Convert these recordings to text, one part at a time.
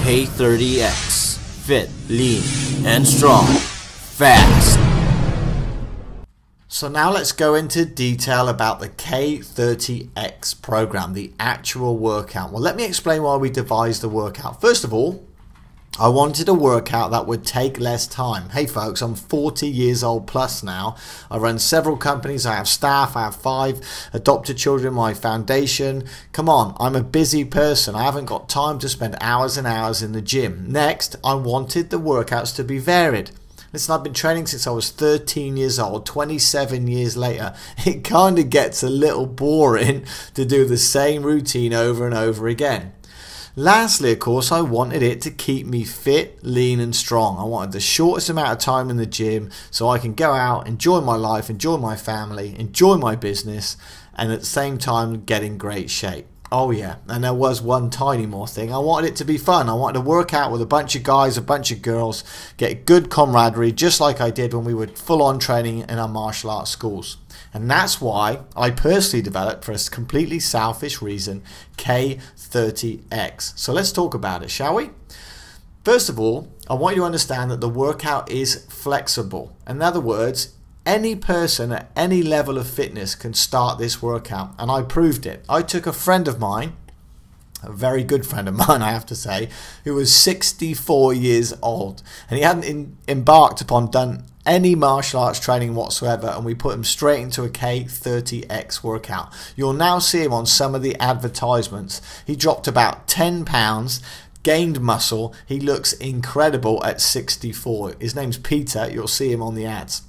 K30X. Fit, lean, and strong. Fast. So now let's go into detail about the K30X program, the actual workout. Well, let me explain why we devised the workout. First of all, I wanted a workout that would take less time. Hey folks, I'm 40 years old plus now. I run several companies, I have staff, I have 5 adopted children in my foundation. Come on, I'm a busy person. I haven't got time to spend hours and hours in the gym. Next, I wanted the workouts to be varied. Listen, I've been training since I was 13 years old, 27 years later. It kind of gets a little boring to do the same routine over and over again. Lastly, of course, I wanted it to keep me fit, lean and strong. I wanted the shortest amount of time in the gym so I can go out, enjoy my life, enjoy my family, enjoy my business, and at the same time get in great shape. Oh yeah, and there was one tiny more thing. I wanted it to be fun. I wanted to work out with a bunch of guys, a bunch of girls, get good camaraderie, just like I did when we were full-on training in our martial arts schools. And that's why I personally developed, for a completely selfish reason, K30X. So let's talk about it, shall we? First of all, I want you to understand that the workout is flexible. In other words, any person at any level of fitness can start this workout, and I proved it. I took a friend of mine, a very good friend of mine I have to say, who was 64 years old, and he hadn't embarked upon done any martial arts training whatsoever, and we put him straight into a K30X workout. You'll now see him on some of the advertisements. He dropped about 10 pounds, gained muscle. He looks incredible at 64. His name's Peter. You'll see him on the ads.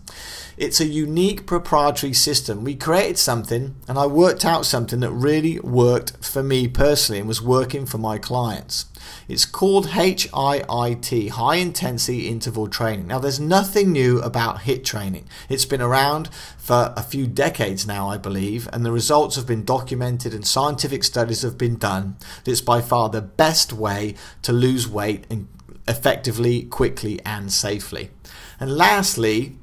It's a unique proprietary system. We created something, and I worked out something that really worked for me personally and was working for my clients. It's called HIIT, High Intensity Interval Training. Now, there's nothing new about HIIT training. It's been around for a few decades now, I believe, and the results have been documented and scientific studies have been done. It's by far the best way to lose weight and effectively, quickly, and safely. And lastly,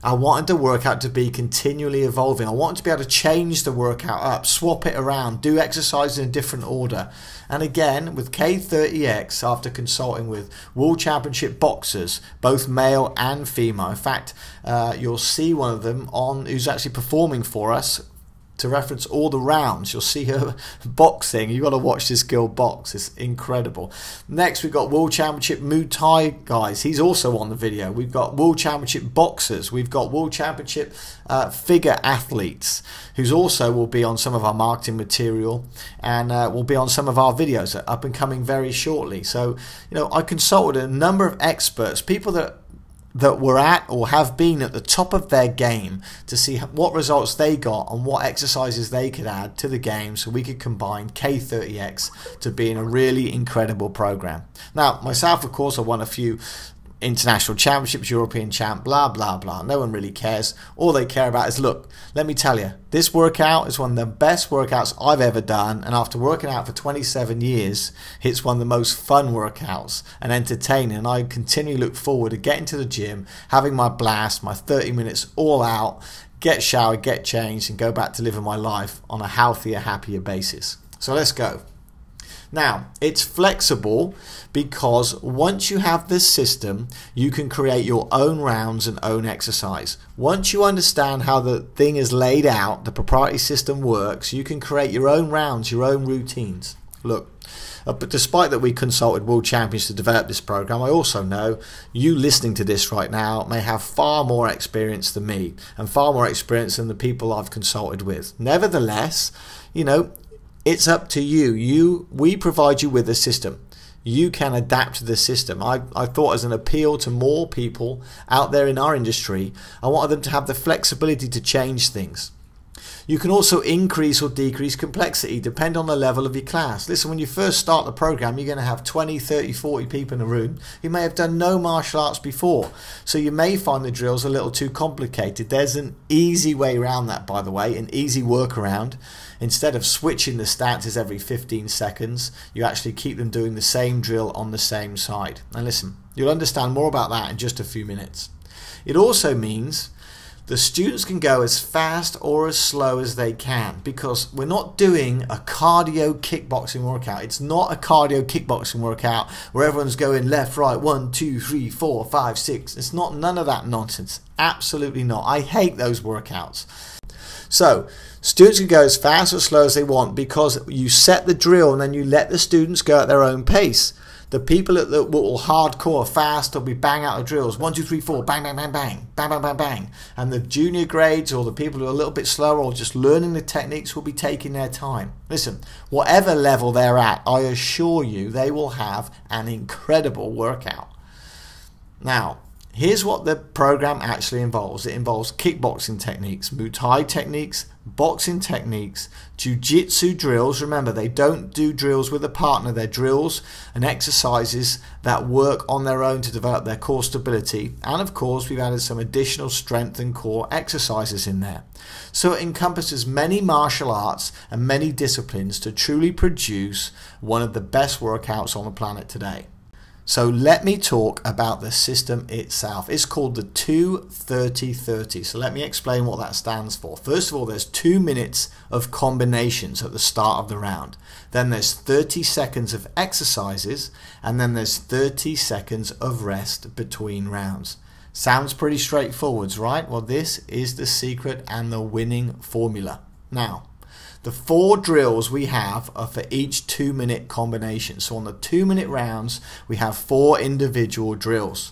I wanted the workout to be continually evolving. I wanted to be able to change the workout up, swap it around, do exercises in a different order. And again, with K30X, after consulting with World Championship boxers, both male and female, in fact, you'll see one of them who's actually performing for us to reference all the rounds. You'll see her boxing. You've got to watch this girl box. It's incredible. Next, we've got World Championship Muay Thai guys. He's also on the video. We've got World Championship boxers. We've got World Championship figure athletes, who's also will be on some of our marketing material and will be on some of our videos that are up and coming very shortly. So, you know, I consulted a number of experts, people that were at or have been at the top of their game, to see what results they got and what exercises they could add to the game so we could combine K30X to be in a really incredible program. Now, myself, of course, I won a few international championships, European champ, blah blah blah. No one really cares. All they care about is, look, let me tell you, this workout is one of the best workouts I've ever done, and after working out for 27 years, it's one of the most fun workouts and entertaining, and I continually look forward to getting to the gym, having my blast, my 30 minutes all out, get showered, get changed, and go back to living my life on a healthier, happier basis. So let's go. Now, it's flexible because once you have this system, you can create your own rounds and own exercise. Once you understand how the thing is laid out, the proprietary system works, you can create your own rounds, your own routines. Look, but despite that we consulted world champions to develop this program, I also know you listening to this right now may have far more experience than me and far more experience than the people I've consulted with. Nevertheless, you know, it's up to you. We provide you with a system. You can adapt to the system. I thought as an appeal to more people out there in our industry, I wanted them to have the flexibility to change things. You can also increase or decrease complexity, depend on the level of your class. Listen, when you first start the program, you're going to have 20, 30, 40 people in a room. You may have done no martial arts before, so you may find the drills a little too complicated. There's an easy way around that, by the way, an easy workaround. Instead of switching the stances every 15 seconds, you actually keep them doing the same drill on the same side. And listen, you'll understand more about that in just a few minutes. It also means The students can go as fast or as slow as they can, because we're not doing a cardio kickboxing workout. It's not a cardio kickboxing workout where everyone's going left, right, 1, 2, 3, 4, 5, 6. It's not none of that nonsense. Absolutely not. I hate those workouts. So students can go as fast or slow as they want, because you set the drill and then you let the students go at their own pace. The people that will hardcore fast will be bang out of drills. 1, 2, 3, 4, bang, bang, bang, bang, bang, bang, bang, bang. And the junior grades, or the people who are a little bit slower or just learning the techniques, will be taking their time. Listen, whatever level they're at, I assure you they will have an incredible workout. Now, here's what the program actually involves. It involves kickboxing techniques, Muay Thai techniques, boxing techniques, jiu-jitsu drills. Remember, they don't do drills with a partner. They're drills and exercises that work on their own to develop their core stability. And of course, we've added some additional strength and core exercises in there. So it encompasses many martial arts and many disciplines to truly produce one of the best workouts on the planet today. So let me talk about the system itself. It's called the 2-30-30. So let me explain what that stands for. First of all, there's 2 minutes of combinations at the start of the round. Then there's 30 seconds of exercises, and then there's 30 seconds of rest between rounds. Sounds pretty straightforward, right? Well, this is the secret and the winning formula. Now, the 4 drills we have are for each 2-minute combination. So on the 2-minute rounds, we have 4 individual drills.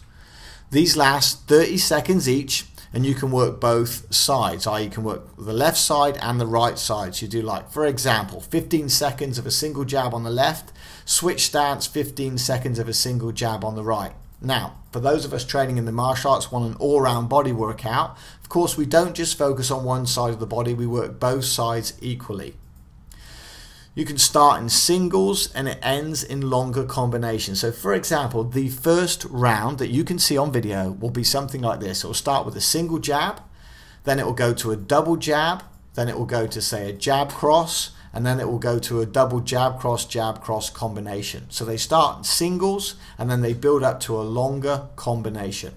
These last 30 seconds each, and you can work both sides. You can work the left side and the right side. So you do, like, for example, 15 seconds of a single jab on the left, switch stance, 15 seconds of a single jab on the right. Now, for those of us training in the martial arts, want an all-round body workout, of course, we don't just focus on one side of the body, we work both sides equally. You can start in singles and it ends in longer combinations. So for example, the first round that you can see on video will be something like this. It will start with a single jab, then it will go to a double jab, then it will go to, say, a jab cross, and then it will go to a double jab cross combination. So they start in singles and then they build up to a longer combination.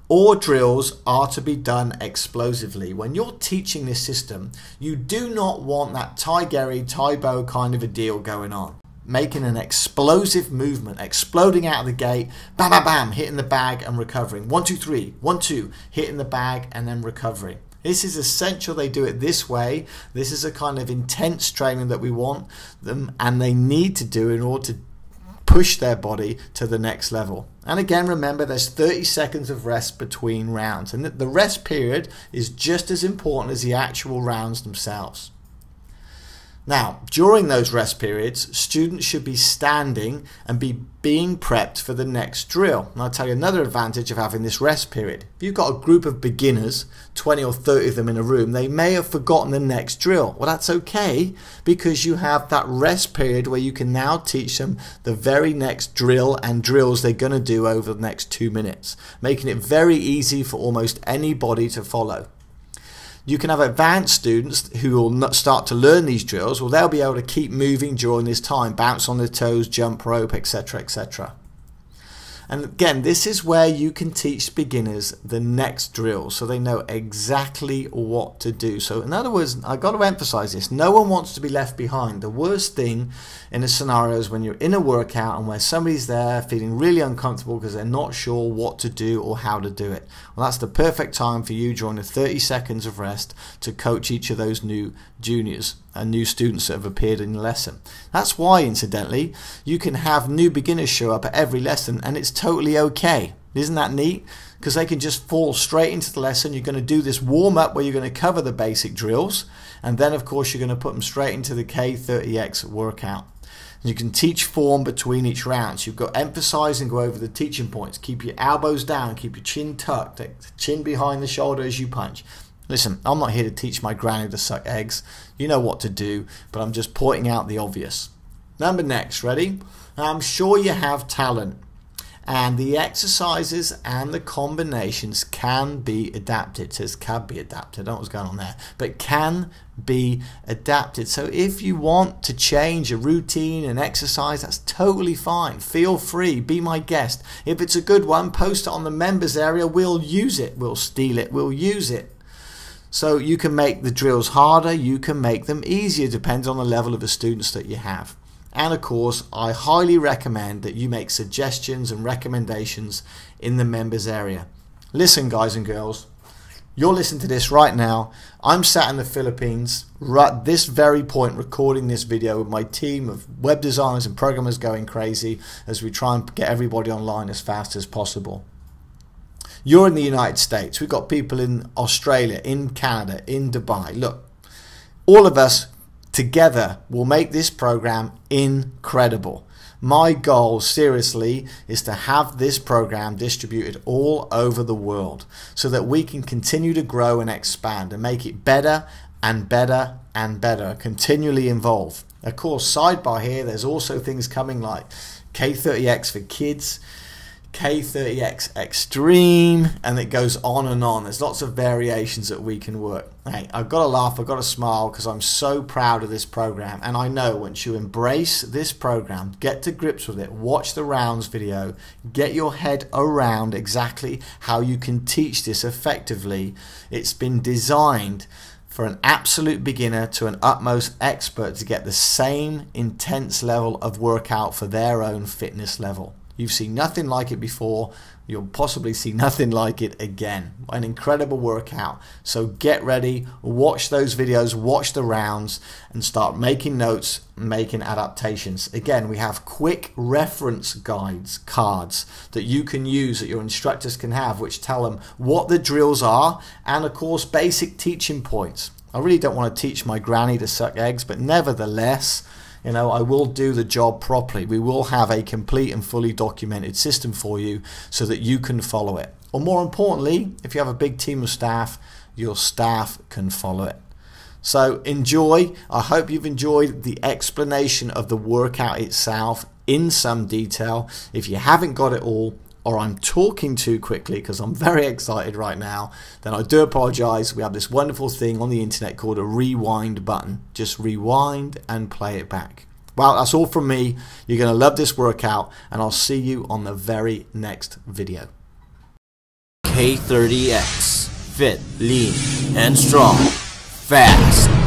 All drills are to be done explosively. When you're teaching this system, you do not want that Tai-Geri, Tai-Bo kind of a deal going on. Making an explosive movement, exploding out of the gate, bam, bam, bam, hitting the bag and recovering. 1, 2, 3, 1, 2, hitting the bag and then recovering. This is essential they do it this way. This is a kind of intense training that we want them, and they need to do in order to push their body to the next level. And again, remember, there's 30 seconds of rest between rounds, and the rest period is just as important as the actual rounds themselves. Now, during those rest periods, students should be standing and being prepped for the next drill. And I'll tell you another advantage of having this rest period. If you've got a group of beginners, 20 or 30 of them in a room, they may have forgotten the next drill. Well, that's okay, because you have that rest period where you can now teach them the very next drill and drills they're going to do over the next 2 minutes, making it very easy for almost anybody to follow. You can have advanced students who will start to learn these drills, or they'll be able to keep moving during this time, bounce on their toes, jump rope, etc., etc. And again, this is where you can teach beginners the next drill so they know exactly what to do. So in other words, I've got to emphasize this, no one wants to be left behind. The worst thing in a scenario is when you're in a workout and where somebody's there feeling really uncomfortable because they're not sure what to do or how to do it. Well, that's the perfect time for you during the 30 seconds of rest to coach each of those new juniors and new students that have appeared in the lesson. That's why, incidentally, you can have new beginners show up at every lesson and it's totally okay. Isn't that neat? Because they can just fall straight into the lesson. You're going to do this warm-up where you're going to cover the basic drills, and then of course you're going to put them straight into the K30x workout. You can teach form between each round. So you've got to emphasize and go over the teaching points. Keep your elbows down, keep your chin tucked, chin behind the shoulder as you punch. Listen, I'm not here to teach my granny to suck eggs. You know what to do, but I'm just pointing out the obvious. Number next, ready? Now, I'm sure you have talent. and the exercises and the combinations can be adapted. It says can be adapted, I don't know what's going on there, but can be adapted. So if you want to change a routine and exercise, that's totally fine. Feel free, be my guest. If it's a good one, post it on the members area. We'll use it, we'll steal it, we'll use it. So you can make the drills harder, you can make them easier, depends on the level of the students that you have. And of course, I highly recommend that you make suggestions and recommendations in the members area. Listen, guys and girls, you're listening to this right now. I'm sat in the Philippines right at this very point recording this video with my team of web designers and programmers going crazy as we try and get everybody online as fast as possible. You're in the United States. We've got people in Australia, in Canada, in Dubai. Look, all of us together will make this program incredible. My goal, seriously, is to have this program distributed all over the world so that we can continue to grow and expand and make it better and better and better, continually evolve. Of course, sidebar here, there's also things coming like K30x for kids, K30x Extreme, and it goes on and on. There's lots of variations that we can work. Hey, I've got to laugh, I've got to smile because I'm so proud of this program, and I know once you embrace this program, get to grips with it, watch the rounds video, get your head around exactly how you can teach this effectively. It's been designed for an absolute beginner to an utmost expert to get the same intense level of workout for their own fitness level. You've seen nothing like it before. You'll possibly see nothing like it again. An incredible workout. So get ready, watch those videos, watch the rounds, and start making notes, making adaptations. Again, we have quick reference guides, cards that you can use, that your instructors can have, which tell them what the drills are, and of course basic teaching points. I really don't want to teach my granny to suck eggs, but nevertheless, you know, I will do the job properly. We will have a complete and fully documented system for you so that you can follow it. Or more importantly, if you have a big team of staff, your staff can follow it. So enjoy. I hope you've enjoyed the explanation of the workout itself in some detail. If you haven't got it all, or I'm talking too quickly because I'm very excited right now, then I do apologize. We have this wonderful thing on the internet called a rewind button. Just rewind and play it back. Well, that's all from me. You're going to love this workout, and I'll see you on the very next video. K30x, fit, lean, and strong, fast.